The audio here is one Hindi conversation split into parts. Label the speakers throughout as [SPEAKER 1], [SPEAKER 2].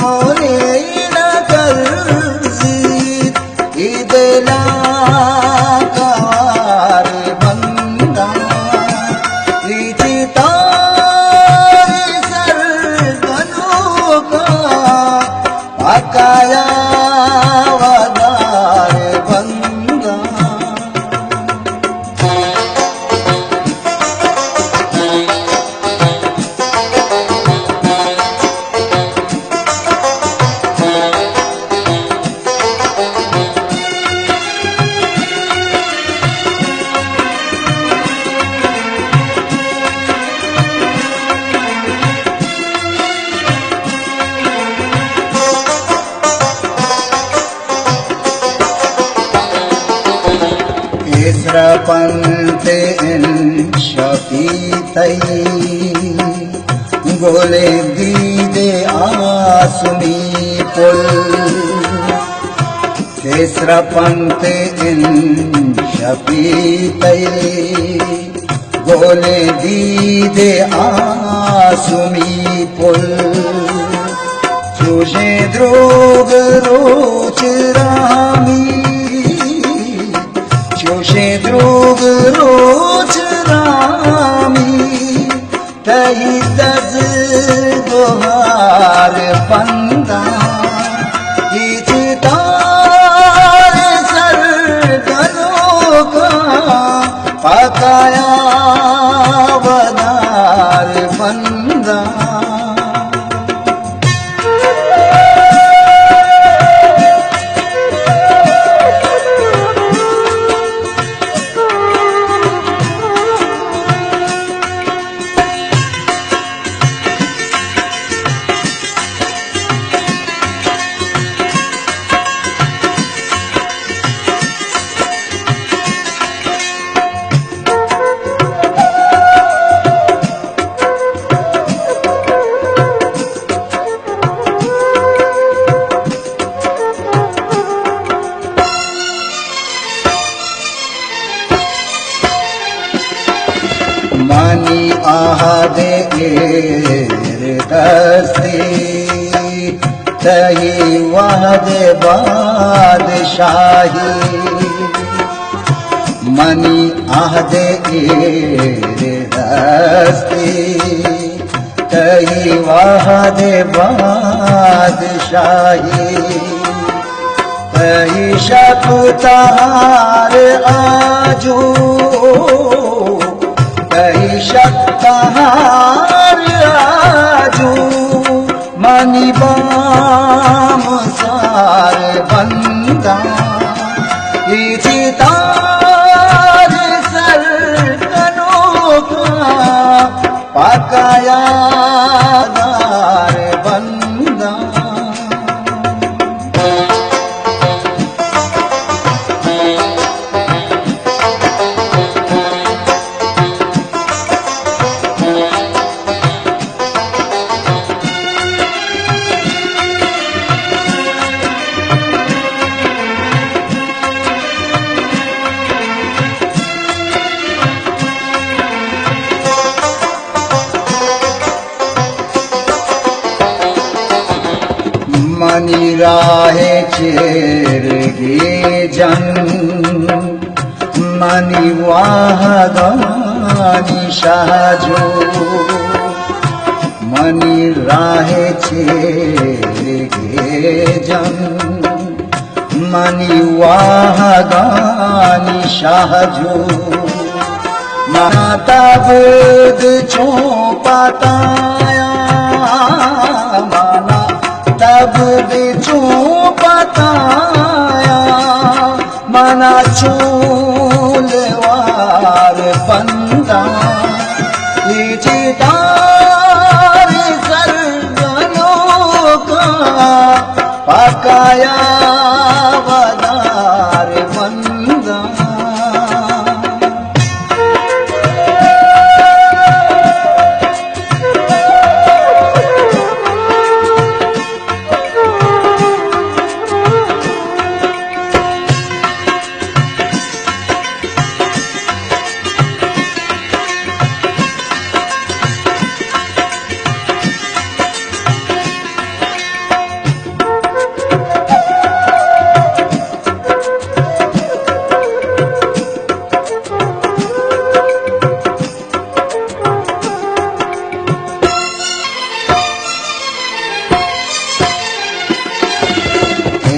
[SPEAKER 1] मोरे नगर इदला कार बंदा इचिता सर गनो का पकाया वदार बंदा पंते इन शपीतई गोले दीदे आसमी पुल तेसरा पंते इन शपीतई गोले दीदे आसमी पुल चूषे द्रोग रोच रामी चोशे द्रोग रोज रामी तही दज गोहार बंदा तार सर गनो का पकाया वदार बंदा मनी आहदे दस्ती तही वहदे बादशाही मनी आहदे दस्ती तही वहदे बादशाही तही शकुतार आजू कही शक्ताहार आजू मनी बाम सार बंदा तार सर गनो का पकाया दार बंदा मनी राहे चेरगे जन मनी वाहगानी शाहजो मनी राहे चेरगे जन मनी वाहगानी शाहजो माता बुद चो पाताया माना तब बिचू बताया मना चूलवार बंदा तार सर गनो का पकाया वदार बंदा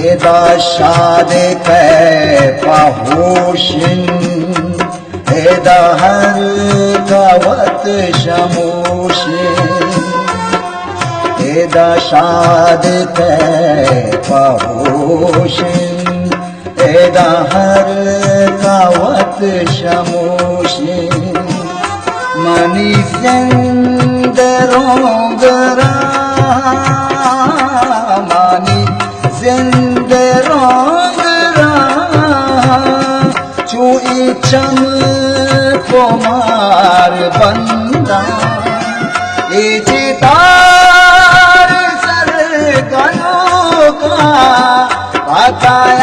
[SPEAKER 1] एदा शादे कै पाहोशिन एदा हर कवत शमोशिन एदा शादे कै पाहोशिन एदा हर कवत शमोशिन मनी जिंदरोंगरा मनी जिंदरोंगरा चुई चम कुमार बंदा ए चितार सर गनो का बताया